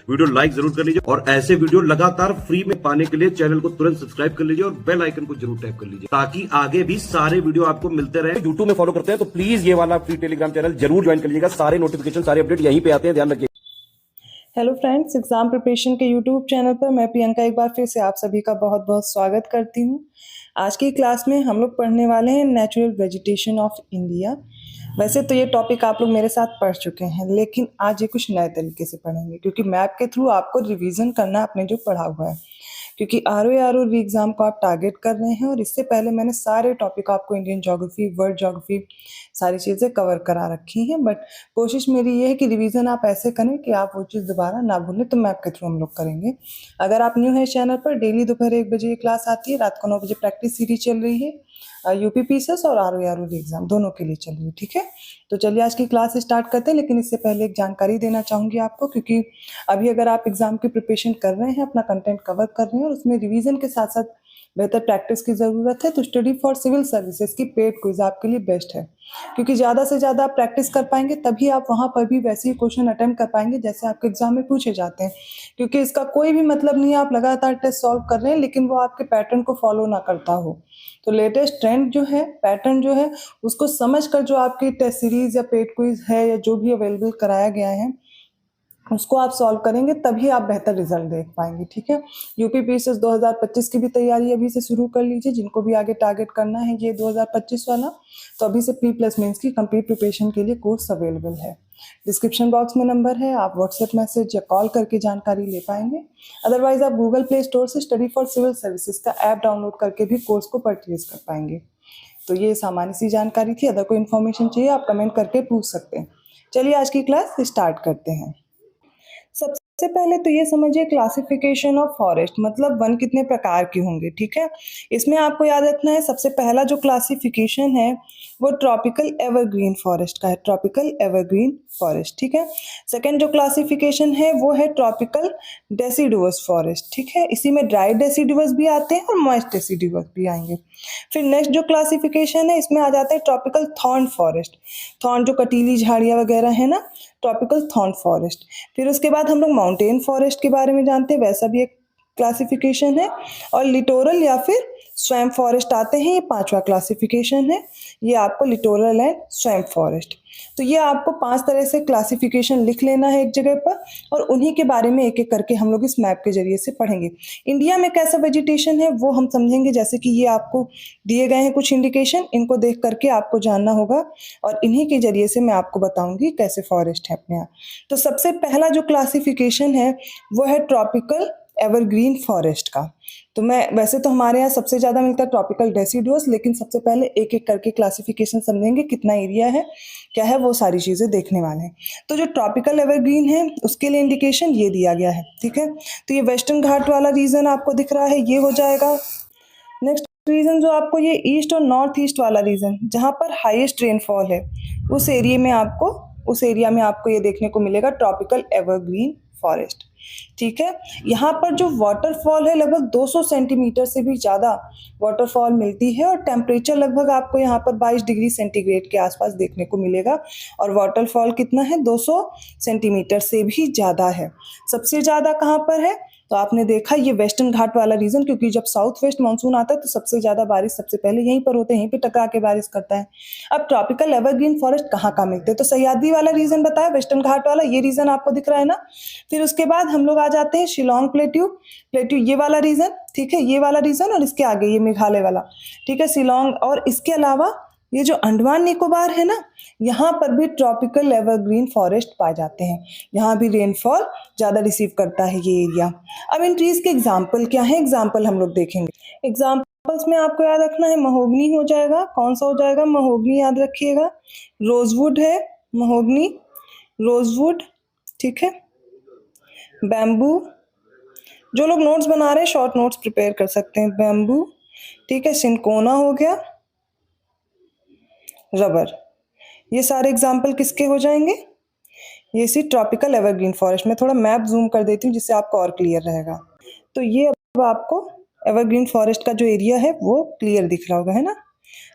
Video like जरूर कर लीजिए और ऐसे वीडियो लगातार फ्री में पाने के लिए चैनल को तुरंत सब्सक्राइब कर लीजिए और बेल आइकन को जरूर टैप कर लीजिए ताकि आगे भी सारे वीडियो आपको मिलते रहे। यूट्यूब में फॉलो करते हैं तो प्लीज ये वाला फ्री टेलीग्राम चैनल जरूर ज्वाइन कर लीजिएगा। सारे नोटिफिकेशन सारे अपडेट यहीं पे आते हैं, ध्यान रखिए। हेलो फ्रेंड्स, एग्जाम प्रिपरेशन के यूट्यूब चैनल पर मैं प्रियंका एक बार फिर से आप सभी का बहुत बहुत स्वागत करती हूँ। आज की क्लास में हम लोग पढ़ने वाले हैं नेचुरल वेजिटेशन ऑफ इंडिया। वैसे तो ये टॉपिक आप लोग मेरे साथ पढ़ चुके हैं, लेकिन आज ये कुछ नए तरीके से पढ़ेंगे क्योंकि मैप के थ्रू आपको रिवीजन करना है आपने जो पढ़ा हुआ है, क्योंकि आर री एग्जाम को आप टारगेट कर रहे हैं। और इससे पहले मैंने सारे टॉपिक आपको इंडियन ज्योग्राफी, वर्ल्ड ज्योग्राफी, सारी चीज़ें कवर करा रखी हैं। बट कोशिश मेरी ये है कि रिवीजन आप ऐसे करें कि आप वो चीज़ दोबारा ना भूलें। तो मैप के थ्रू हम लोग करेंगे। अगर आप न्यू है चैनल पर, डेली दोपहर 1 बजे ये क्लास आती है, रात को 9 बजे प्रैक्टिस सीरीज चल रही है। यूपी पीसीएस और आर री एग्जाम दोनों के लिए चल रही है, ठीक है। तो चलिए आज की क्लास स्टार्ट करते हैं, लेकिन इससे पहले एक जानकारी देना चाहूँगी आपको, क्योंकि अभी अगर आप एग्जाम की प्रिपरेशन कर रहे हैं, अपना कंटेंट कवर कर रहे हैं और उसमें रिवीजन के साथ साथ बेहतर प्रैक्टिस की ज़रूरत है, तो स्टडी फॉर सिविल सर्विसेज की पेड क्विज आपके लिए बेस्ट है। क्योंकि ज़्यादा से ज़्यादा आप प्रैक्टिस कर पाएंगे तभी आप वहाँ पर भी वैसे ही क्वेश्चन अटेम्प्ट कर पाएंगे जैसे आपके एग्जाम में पूछे जाते हैं। क्योंकि इसका कोई भी मतलब नहीं है आप लगातार टेस्ट सॉल्व कर रहे हैं लेकिन वो आपके पैटर्न को फॉलो ना करता हो। तो लेटेस्ट ट्रेंड जो है, पैटर्न जो है, उसको समझ कर जो आपकी टेस्ट सीरीज या पेड क्विज है या जो भी अवेलेबल कराया गया है उसको आप सॉल्व करेंगे तभी आप बेहतर रिजल्ट देख पाएंगे, ठीक है। यूपी पीसीएस 2025 की भी तैयारी अभी से शुरू कर लीजिए। जिनको भी आगे टारगेट करना है ये 2025 वाला, तो अभी से प्री प्लस मेंस की कंप्लीट प्रिपरेशन के लिए कोर्स अवेलेबल है। डिस्क्रिप्शन बॉक्स में नंबर है, आप व्हाट्सएप मैसेज या कॉल करके जानकारी ले पाएंगे। अदरवाइज आप गूगल प्ले स्टोर से स्टडी फॉर सिविल सर्विसेज का ऐप डाउनलोड करके भी कोर्स को परचेज कर पाएंगे। तो ये सामान्य सी जानकारी थी। अगर कोई इन्फॉर्मेशन चाहिए आप कमेंट करके पूछ सकते हैं। चलिए आज की क्लास स्टार्ट करते हैं। सबसे पहले तो ये समझिए क्लासिफिकेशन ऑफ फॉरेस्ट, मतलब वन कितने प्रकार के होंगे, ठीक है। इसमें आपको याद रखना है सबसे पहला जो क्लासिफिकेशन है वो ट्रॉपिकल एवरग्रीन फॉरेस्ट का है, ट्रॉपिकल एवरग्रीन फॉरेस्ट, ठीक है। सेकंड जो क्लासिफिकेशन है वो है ट्रॉपिकल डेसिडुअस फॉरेस्ट, ठीक है। इसी में ड्राई डेसिडुअस भी आते हैं और मॉइस्ट डेसिडुअस भी आएंगे। फिर नेक्स्ट जो क्लासिफिकेशन है इसमें आ जाता है ट्रॉपिकल थॉर्न फॉरेस्ट, थॉर्न जो कटीली झाड़ियाँ वगैरह है ना, ट्रॉपिकल थॉर्न फॉरेस्ट। फिर उसके बाद हम लोग माउंटेन फॉरेस्ट के बारे में जानते हैं, वैसा भी एक क्लासिफिकेशन है। और लिटोरल या फिर स्वैम्प फॉरेस्ट आते हैं, ये 5वां क्लासिफिकेशन है। ये आपको लिटोरल एंड स्वैम्प फॉरेस्ट, तो ये आपको 5 तरह से क्लासिफिकेशन लिख लेना है एक जगह पर और उन्हीं के बारे में एक एक करके हम लोग इस मैप के जरिए से पढ़ेंगे। इंडिया में कैसा वेजिटेशन है वो हम समझेंगे, जैसे कि ये आपको दिए गए हैं कुछ इंडिकेशन, इनको देख करके आपको जानना होगा और इन्हीं के जरिए से मैं आपको बताऊंगी कैसे फॉरेस्ट है अपने यहाँ। तो सबसे पहला जो क्लासिफिकेशन है वो है ट्रॉपिकल एवरग्रीन फॉरेस्ट का। तो मैं वैसे तो हमारे यहाँ सबसे ज़्यादा मिलता है ट्रॉपिकल डेसिडुअस, लेकिन सबसे पहले एक एक करके क्लासिफिकेशन समझेंगे, कितना एरिया है, क्या है, वो सारी चीज़ें देखने वाले हैं। तो जो ट्रॉपिकल एवरग्रीन है उसके लिए इंडिकेशन ये दिया गया है, ठीक है। तो ये वेस्टर्न घाट वाला रीजन आपको दिख रहा है, ये हो जाएगा। नेक्स्ट रीजन जो आपको ये ईस्ट और नॉर्थ ईस्ट वाला रीजन, जहाँ पर हाईएस्ट रेनफॉल है उस एरिया में आपको ये देखने को मिलेगा ट्रॉपिकल एवरग्रीन फॉरेस्ट, ठीक है। यहाँ पर जो वाटरफॉल है लगभग 200 सेंटीमीटर से भी ज़्यादा वाटरफॉल मिलती है और टेम्परेचर लगभग आपको यहाँ पर 22 डिग्री सेंटीग्रेड के आसपास देखने को मिलेगा। और वाटरफॉल कितना है, 200 सेंटीमीटर से भी ज़्यादा है। सबसे ज़्यादा कहाँ पर है, तो आपने देखा ये वेस्टर्न घाट वाला रीजन, क्योंकि जब साउथ वेस्ट मानसून आता है तो सबसे ज़्यादा बारिश सबसे पहले यहीं पर होते हैं, यहीं पे टकरा के बारिश करता है। अब ट्रॉपिकल एवरग्रीन फॉरेस्ट कहाँ कहाँ मिलते हैं, तो सह्याद्री वाला रीजन बताया, वेस्टर्न घाट वाला, ये रीजन आपको दिख रहा है ना। फिर उसके बाद हम लोग आ जाते हैं शिलोंग प्लेट्यू, ये वाला रीजन, ठीक है, ये वाला रीजन और इसके आगे ये मेघालय वाला, ठीक है, शिलोंग। और इसके अलावा ये जो अंडमान निकोबार है ना, यहाँ पर भी ट्रॉपिकल एवरग्रीन फॉरेस्ट पाए जाते हैं। यहाँ भी रेनफॉल ज़्यादा रिसीव करता है ये एरिया। अब इन ट्रीज के एग्जाम्पल क्या है, एग्जाम्पल हम लोग देखेंगे। एग्जाम्पल्स में आपको याद रखना है महोगनी हो जाएगा, कौन सा हो जाएगा, महोगनी याद रखिएगा। रोजवुड है, महोगनी, रोजवुड, ठीक है। बैम्बू, जो लोग नोट्स बना रहे हैं शॉर्ट नोट्स प्रिपेयर कर सकते हैं, बैम्बू, ठीक है। सिनकोना हो गया, रबर, ये सारे एग्जाम्पल किसके हो जाएंगे, ये सी ट्रॉपिकल एवरग्रीन फॉरेस्ट। मैं थोड़ा मैप जूम कर देती हूँ जिससे आपको और क्लियर रहेगा। तो ये अब आपको एवरग्रीन फॉरेस्ट का जो एरिया है वो क्लियर दिख रहा होगा, है ना।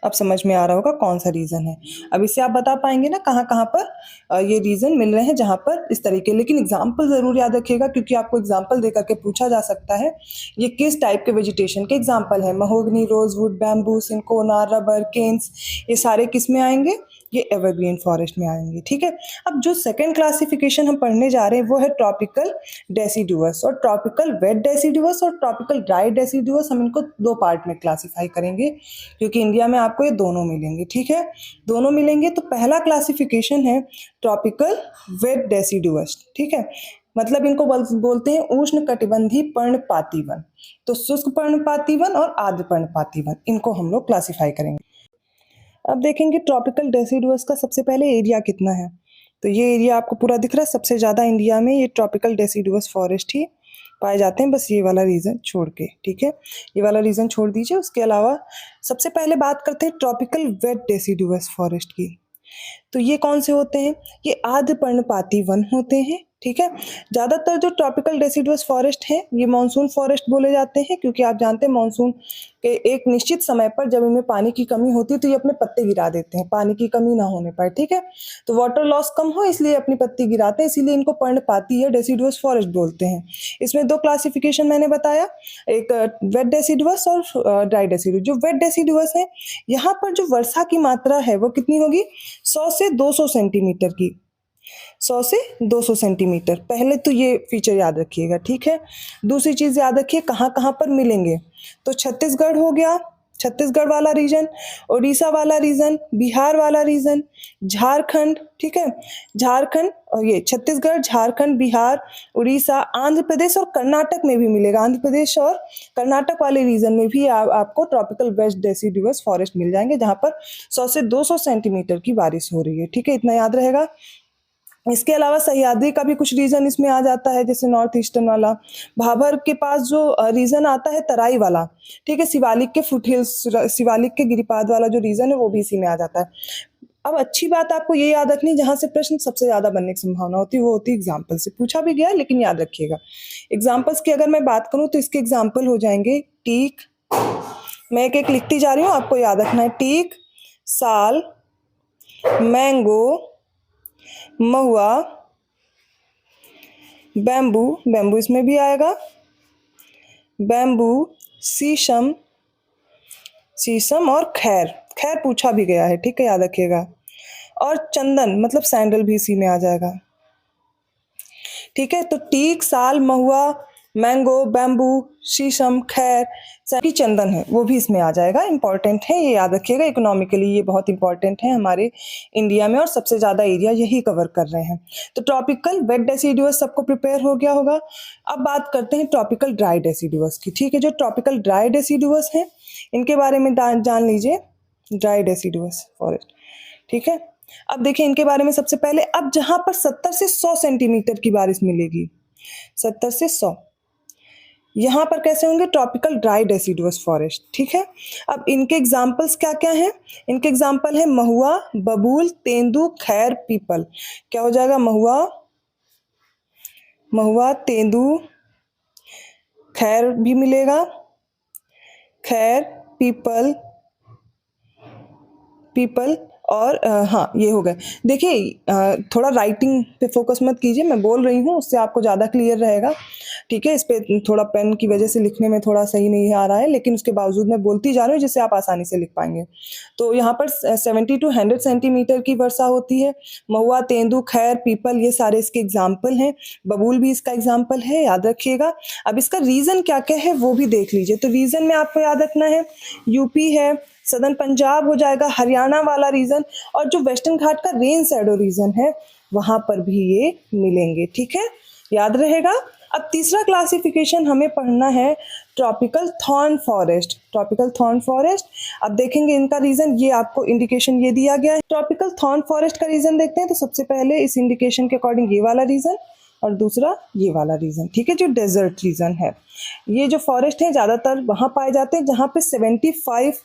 अब समझ में आ रहा होगा कौन सा रीजन है। अब इससे आप बता पाएंगे ना कहाँ कहाँ पर ये रीजन मिल रहे हैं जहाँ पर इस तरीके। लेकिन एग्जाम्पल जरूर याद रखिएगा, क्योंकि आपको एग्जाम्पल दे करके पूछा जा सकता है ये किस टाइप के वेजिटेशन के एग्जाम्पल है। Mahogany, rosewood, bamboo, cinchona, rubber, canes, ये सारे किस में आएंगे? ये एवरग्रीन फॉरेस्ट में आएंगे। ठीक है, अब जो सेकंड क्लासिफिकेशन हम पढ़ने जा रहे हैं वो है ट्रॉपिकल डेसिडुअस और ट्रॉपिकल वेट डेसिडुअस और ट्रॉपिकल ड्राई डेसिडुअस। हम इनको दो पार्ट में क्लासिफाई करेंगे, क्योंकि इंडिया में आपको ये दोनों मिलेंगे। ठीक है, दोनों मिलेंगे। तो पहला क्लासिफिकेशन है ट्रॉपिकल वेट डेसिडुअस। ठीक है, मतलब इनको बोलते हैं उष्ण कटिबंधीय पर्णपाती वन। तो शुष्क पर्णपाती वन और आर्द्र पर्णपाती वन, इनको हम लोग क्लासिफाई करेंगे। अब देखेंगे ट्रॉपिकल डेसिडुअस का सबसे पहले एरिया कितना है। तो ये एरिया आपको पूरा दिख रहा है। सबसे ज़्यादा इंडिया में ये ट्रॉपिकल डेसिडुअस फॉरेस्ट ही पाए जाते हैं, बस ये वाला रीजन छोड़ के। ठीक है, ये वाला रीजन छोड़ दीजिए। उसके अलावा सबसे पहले बात करते हैं ट्रॉपिकल वेट डेसिडुअस फॉरेस्ट की। तो ये कौन से होते हैं? ये आर्द्र पर्णपाती वन होते हैं। ठीक है, ज़्यादातर जो ट्रॉपिकल डेसिडुअस फॉरेस्ट हैं ये मानसून फॉरेस्ट बोले जाते हैं, क्योंकि आप जानते हैं मानसून के एक निश्चित समय पर जब इनमें पानी की कमी होती है तो ये अपने पत्ते गिरा देते हैं, पानी की कमी ना होने पर। ठीक है, तो वाटर लॉस कम हो इसलिए अपनी पत्ती गिराते हैं, इसीलिए इनको पर्णपाती या डेसिडुअस फॉरेस्ट बोलते हैं। इसमें दो क्लासिफिकेशन मैंने बताया, एक वेट डेसिडुअस और ड्राई डेसिडुअस। जो वेट डेसिडुअस है यहाँ पर जो वर्षा की मात्रा है वो कितनी होगी? 100 से 200 सेंटीमीटर की। 100 से 200 सेंटीमीटर, पहले तो ये फीचर याद रखिएगा। ठीक है, दूसरी चीज़ याद रखिए कहाँ कहाँ पर मिलेंगे। तो छत्तीसगढ़ हो गया, छत्तीसगढ़ वाला रीजन, उड़ीसा वाला रीजन, बिहार वाला रीजन, झारखंड। ठीक है, झारखंड और ये छत्तीसगढ़, झारखंड, बिहार, उड़ीसा, आंध्र प्रदेश और कर्नाटक में भी मिलेगा। आंध्र प्रदेश और कर्नाटक वाले रीजन में भी आपको ट्रॉपिकल वेट डेसिडुअस फॉरेस्ट मिल जाएंगे, जहाँ पर 100 से 200 सेंटीमीटर की बारिश हो रही है। ठीक है, इतना याद रहेगा। इसके अलावा सह्याद्री का भी कुछ रीजन इसमें आ जाता है, जैसे नॉर्थ ईस्टर्न वाला। भाभर के पास जो रीजन आता है तराई वाला। ठीक है, शिवालिक के फुटहिल्स, शिवालिक के गिरिपाद वाला जो रीजन है वो भी इसी में आ जाता है। अब अच्छी बात आपको ये याद रखनी, जहाँ से प्रश्न सबसे ज्यादा बनने की संभावना होती है वो होती है एग्जाम्पल से। पूछा भी गया लेकिन याद रखिएगा एग्जाम्पल्स की अगर मैं बात करूँ तो इसके एग्जाम्पल हो जाएंगे टीक। मैं एक एक लिखती जा रही हूँ, आपको याद रखना है। टीक, साल, मैंगो, महुआ, बैम्बू, बैम्बू इसमें भी आएगा, बैम्बू, शीशम, शीशम और खैर, खैर पूछा भी गया है। ठीक है, याद रखिएगा। और चंदन मतलब सैंडल भी इसी में आ जाएगा। ठीक है, तो टीक, साल, महुआ, मैंगो, बैम्बू, शीशम, खैर, सभी चंदन है वो भी इसमें आ जाएगा। इंपॉर्टेंट है, ये याद रखिएगा। इकोनॉमिकली ये बहुत इंपॉर्टेंट है हमारे इंडिया में और सबसे ज़्यादा एरिया यही कवर कर रहे हैं। तो ट्रॉपिकल वेट डेसिडुअस सबको प्रिपेयर हो गया होगा। अब बात करते हैं ट्रॉपिकल ड्राई डेसिडुअस की। ठीक है, जो ट्रॉपिकल ड्राई डेसिडुअस है इनके बारे में जान लीजिए। Dry deciduous forest. ठीक है, अब देखिए इनके बारे में सबसे पहले। अब जहां पर 70 से 100 सेंटीमीटर की बारिश मिलेगी, 70 से 100, यहाँ पर कैसे होंगे? Tropical dry deciduous forest. ठीक है, अब इनके एग्जाम्पल्स क्या क्या हैं? इनके एग्जाम्पल है महुआ, बबूल, तेंदू, खैर, पीपल। क्या हो जाएगा? महुआ, महुआ, तेंदू, खैर भी मिलेगा, खैर, पीपल, पीपल और हाँ ये हो गए। देखिए थोड़ा राइटिंग पे फोकस मत कीजिए, मैं बोल रही हूँ उससे आपको ज़्यादा क्लियर रहेगा। ठीक है, इस पे थोड़ा पेन की वजह से लिखने में थोड़ा सही नहीं आ रहा है, लेकिन उसके बावजूद मैं बोलती जा रही हूँ जिससे आप आसानी से लिख पाएंगे। तो यहाँ पर 70 to 100 सेंटीमीटर की वर्षा होती है। महुआ, तेंदू, खैर, पीपल ये सारे इसके एग्जाम्पल हैं। बबूल भी इसका एग्जाम्पल है, याद रखिएगा। अब इसका रीजन क्या क्या है वो भी देख लीजिए। तो रीजन में आपको याद रखना है यूपी है, सदर्न पंजाब हो जाएगा, हरियाणा वाला रीजन, और जो वेस्टर्न घाट का रेन शैडो रीजन है वहां पर भी ये मिलेंगे। ठीक है, याद रहेगा। अब तीसरा क्लासिफिकेशन हमें पढ़ना है tropical thorn forest. Tropical thorn forest, अब देखेंगे इनका रीजन, ये आपको इंडिकेशन ये दिया गया है। ट्रॉपिकल थॉर्न फॉरेस्ट का रीजन देखते हैं। तो सबसे पहले इस इंडिकेशन के अकॉर्डिंग ये वाला रीजन और दूसरा ये वाला रीजन। ठीक है, जो डेजर्ट रीजन है, ये जो फॉरेस्ट है ज़्यादातर वहाँ पाए जाते हैं जहाँ पे 75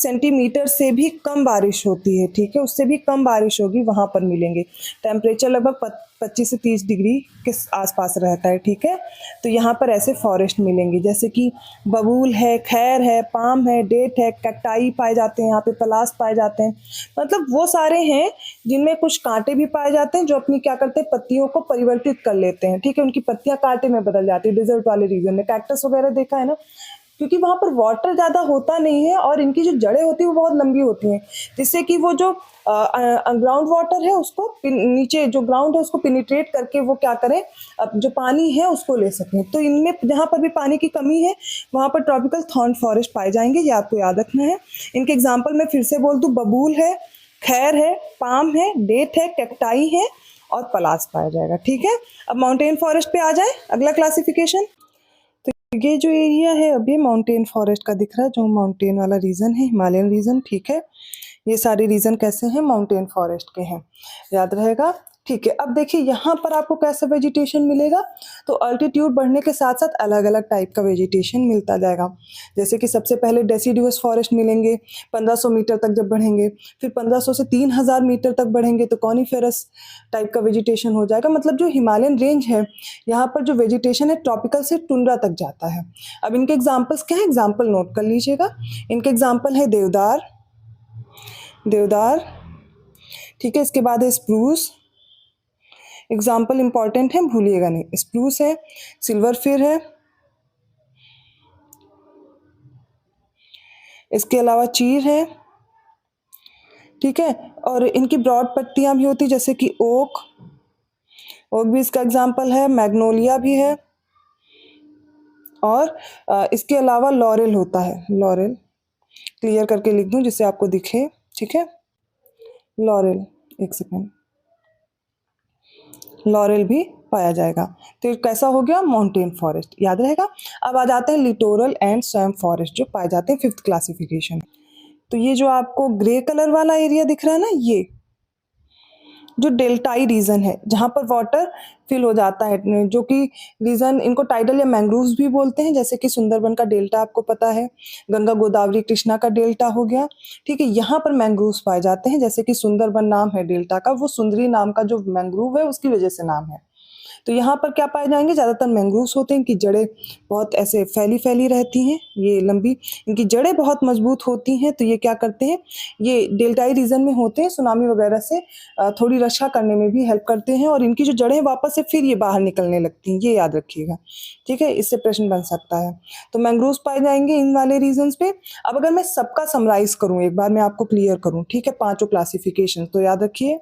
सेंटीमीटर से भी कम बारिश होती है, ठीक है, उससे भी कम बारिश होगी वहाँ पर मिलेंगे। टेम्परेचर लगभग 25 से 30 डिग्री के आसपास रहता है, ठीक है। तो यहाँ पर ऐसे फॉरेस्ट मिलेंगे जैसे कि बबूल है, खैर है, पाम है, डेट है, कैक्टाई पाए जाते हैं यहाँ पे, पलास पाए जाते हैं। मतलब वो सारे हैं जिनमें कुछ कांटे भी पाए जाते हैं जो अपनी क्या करते हैं, पत्तियों को परिवर्तित कर लेते हैं, ठीक है। उनकी पत्तियां कांटे में बदल जाती है डिजर्ट वाले रीजन में। कैक्टस वगैरह देखा है ना, क्योंकि वहाँ पर वाटर ज़्यादा होता नहीं है और इनकी जो जड़ें होती है वो बहुत लंबी होती हैं, जिससे कि वो जो ग्राउंड वाटर है उसको नीचे जो ग्राउंड है उसको पिनिट्रेट करके वो क्या करें, अब जो पानी है उसको ले सकें। तो इनमें जहाँ पर भी पानी की कमी है वहाँ पर ट्रॉपिकल थॉर्न फॉरेस्ट पाए जाएंगे, ये आपको याद रखना है। इनके एग्जाम्पल मैं फिर से बोल दूँ, बबूल है, खैर है, पाम है, डेट है, कैक्टाई है और पलास पाया जाएगा, ठीक है। अब माउंटेन फॉरेस्ट पे आ जाए, अगला क्लासिफिकेशन। ये जो एरिया है अभी माउंटेन फॉरेस्ट का दिख रहा है, जो माउंटेन वाला रीजन है, हिमालयन रीजन, ठीक है। ये सारे रीजन कैसे हैं, माउंटेन फॉरेस्ट के हैं, याद रहेगा, ठीक है। अब देखिए यहाँ पर आपको कैसा वेजिटेशन मिलेगा, तो अल्टीट्यूड बढ़ने के साथ साथ अलग अलग टाइप का वेजिटेशन मिलता जाएगा। जैसे कि सबसे पहले डेसिडुअस फॉरेस्ट मिलेंगे 1500 मीटर तक जब बढ़ेंगे, फिर 1500 से 3000 मीटर तक बढ़ेंगे तो कॉनिफेरस टाइप का वेजिटेशन हो जाएगा। मतलब जो हिमालयन रेंज है यहाँ पर जो वेजिटेशन है ट्रॉपिकल से टुंड्रा तक जाता है। अब इनके एग्जाम्पल्स क्या है, एग्जाम्पल नोट कर लीजिएगा। इनके एग्जाम्पल है देवदार, देवदार, ठीक है। इसके बाद है स्प्रूस, एग्जाम्पल इंपॉर्टेंट है भूलिएगा नहीं, स्प्रूस है, सिल्वर फिर है, इसके अलावा चीर है, ठीक है। और इनकी ब्रॉड पत्तियां भी होती जैसे कि ओक, ओक भी इसका एग्जाम्पल है, मैग्नोलिया भी है। और इसके अलावा लॉरेल होता है, लॉरेल क्लियर करके लिख दूं जिससे आपको दिखे, ठीक है। लॉरेल, एक सेकेंड, लॉरेल भी पाया जाएगा। तो ये कैसा हो गया, माउंटेन फॉरेस्ट, याद रहेगा। अब आ जाते हैं लिटोरल एंड स्वैम्प फॉरेस्ट जो पाए जाते हैं 5th क्लासिफिकेशन। तो ये जो आपको ग्रे कलर वाला एरिया दिख रहा है ना, ये जो डेल्टाई रीजन है जहाँ पर वाटर फिल हो जाता है, जो कि रीजन इनको टाइडल या मैंग्रोव्स भी बोलते हैं, जैसे कि सुंदरबन का डेल्टा आपको पता है, गंगा गोदावरी कृष्णा का डेल्टा हो गया, ठीक है। यहाँ पर मैंग्रोव्स पाए जाते हैं, जैसे कि सुंदरबन नाम है डेल्टा का, वो सुंदरी नाम का जो मैंग्रोव है उसकी वजह से नाम है। तो यहाँ पर क्या पाए जाएंगे, ज़्यादातर मैंग्रोव्स होते हैं, इनकी जड़ें बहुत ऐसे फैली फैली रहती हैं, ये लंबी, इनकी जड़ें बहुत मजबूत होती हैं। तो ये क्या करते हैं, ये डेल्टाई रीजन में होते हैं, सुनामी वगैरह से थोड़ी रक्षा करने में भी हेल्प करते हैं, और इनकी जो जड़ें वापस से फिर ये बाहर निकलने लगती हैं, ये याद रखिएगा, ठीक है। इससे प्रश्न बन सकता है। तो मैंग्रोव्स पाए जाएंगे इन वाले रीजन्स पे। अब अगर मैं सबका समराइज करूँ, एक बार मैं आपको क्लियर करूँ, ठीक है, पांचों क्लासिफिकेशन, तो याद रखिए।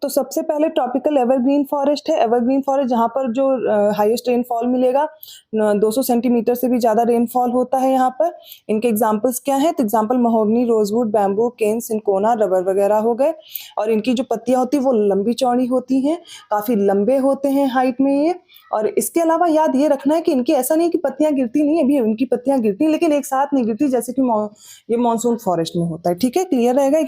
तो सबसे पहले ट्रॉपिकल एवरग्रीन फॉरेस्ट है। एवरग्रीन फॉरेस्ट जहाँ पर जो हाईएस्ट रेनफॉल मिलेगा, 200 सेंटीमीटर से भी ज़्यादा रेनफॉल होता है यहाँ पर। इनके एग्जांपल्स क्या हैं, तो एग्जांपल महोगनी, रोजवुड, बैम्बू, केन, सिंकोना, रबर वगैरह हो गए। और इनकी जो पत्तियाँ होती हैं वो लंबी चौड़ी होती हैं, काफ़ी लंबे होते हैं हाइट में ये। और इसके अलावा याद ये रखना है कि इनकी ऐसा नहीं कि पत्तियाँ गिरती नहीं है, अभी इनकी पत्तियाँ गिरती हैं लेकिन एक साथ नहीं गिरती, जैसे कि ये मानसून फॉरेस्ट में होता है, ठीक है, क्लियर रहेगा।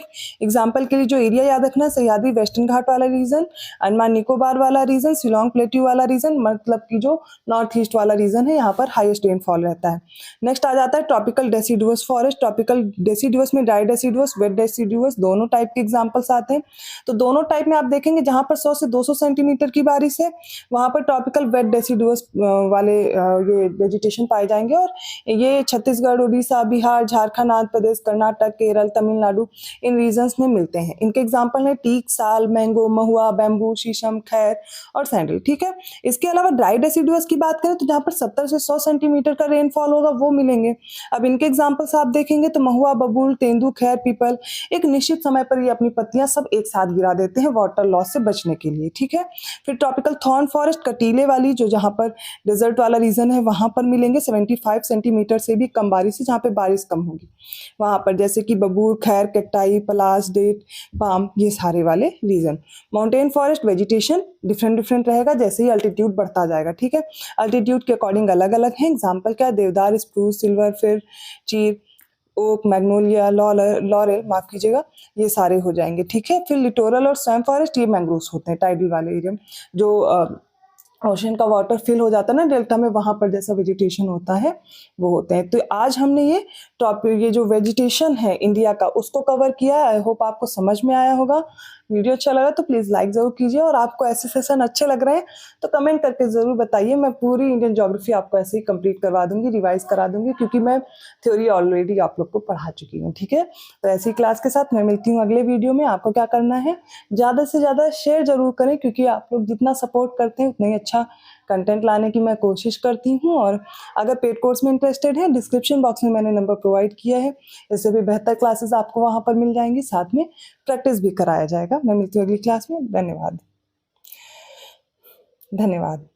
एग्जाम्पल के लिए जो एरिया याद रखना है, सह्याद्री वेस्टर्न घाट वाला रीजन, अंडमान निकोबार वाला रीजन, शिलोंग प्लेट्यू वाला रीजन, मतलब कि जो नॉर्थ ईस्ट वाला रीजन है, यहाँ पर हाईएस्ट रेनफॉल रहता है। नेक्स्ट आ जाता है tropical deciduous forest. Tropical deciduous में ड्राई डेसिडुअस, वेट डेसिडुअस दोनों टाइप के एग्जाम्पल्स आते हैं। तो दोनों टाइप में आप देखेंगे जहाँ पर 100 से 200 सेंटीमीटर की बारिश है वहाँ पर ट्रॉपिकल वेट डेसिडुअस वाले ये वेजिटेशन पाए जाएंगे। और ये छत्तीसगढ़, उड़ीसा, बिहार, झारखंड, आंध्र प्रदेश, कर्नाटक, केरल, तमिलनाडु, इन रीजन्स में मिलते हैं। इनके एग्जाम्पल है टीक, साल, मैंगो, महुआ, बैम्बू, शीशम, खैर और सैंडल, ठीक है। इसके अलावा ड्राई डेसिडुअस की बात करें तो जहाँ पर 70 से 100 सेंटीमीटर का रेनफॉल होगा वो मिलेंगे। अब इनके एग्जाम्पल्स आप देखेंगे तो महुआ, बबूल, तेंदू, खैर, पीपल एक निश्चित समय पर ये अपनी पत्तियां सब एक साथ गिरा देते हैं वाटर लॉस से बचने के लिए, ठीक है। फिर ट्रॉपिकल थॉर्न फॉरेस्ट, कटीले वाली, जो जहाँ पर डेजर्ट वाला रीजन है वहां पर मिलेंगे 75 सेंटीमीटर से भी कम बारिश से, जहाँ पे बारिश कम होगी वहां पर, जैसे कि बबूल, खैर, कैक्टाई, पलास, डेट, पाम, ये सारे वाले region. Mountain forest vegetation different different रहेगा जैसे ही अल्टीट्यूड बढ़ता जाएगा, ठीक है। अल्टीट्यूड के अकॉर्डिंग अलग अलग है। एग्जाम्पल क्या है, देवदार, स्प्रूस, सिल्वर फिर, चीर, ओक, मैग्नोलिया, लॉरेल, माफ कीजिएगा, ये सारे हो जाएंगे, ठीक है। फिर लिटोरल और स्वैम्प फॉरेस्ट, ये मैंग्रोव्स होते हैं टाइडल वाले एरिया, जो ओशन का वाटर फिल हो जाता है ना डेल्टा में, वहां पर जैसा वेजिटेशन होता है वो होते हैं। तो आज हमने ये टॉपिक, ये जो वेजिटेशन है इंडिया का, उसको कवर किया। आई होप आपको समझ में आया होगा। वीडियो अच्छा लगा तो प्लीज लाइक जरूर कीजिए, और आपको ऐसे सेशन अच्छे लग रहे हैं तो कमेंट करके जरूर बताइए। मैं पूरी इंडियन ज्योग्राफी आपको ऐसे ही कंप्लीट करवा दूंगी, रिवाइज करा दूंगी, क्योंकि मैं थ्योरी ऑलरेडी आप लोग को पढ़ा चुकी हूँ। ठीक है, तो ऐसी क्लास के साथ मैं मिलती हूँ अगले वीडियो में। आपको क्या करना है, ज्यादा से ज्यादा शेयर जरूर करें, क्योंकि आप लोग जितना सपोर्ट करते हैं उतना ही अच्छा कंटेंट लाने की मैं कोशिश करती हूँ। और अगर पेड कोर्स में इंटरेस्टेड है, डिस्क्रिप्शन बॉक्स में मैंने नंबर प्रोवाइड किया है, इससे भी बेहतर क्लासेस आपको वहां पर मिल जाएंगी, साथ में प्रैक्टिस भी कराया जाएगा। मैं मिलती हूँ अगली क्लास में। धन्यवाद। धन्यवाद।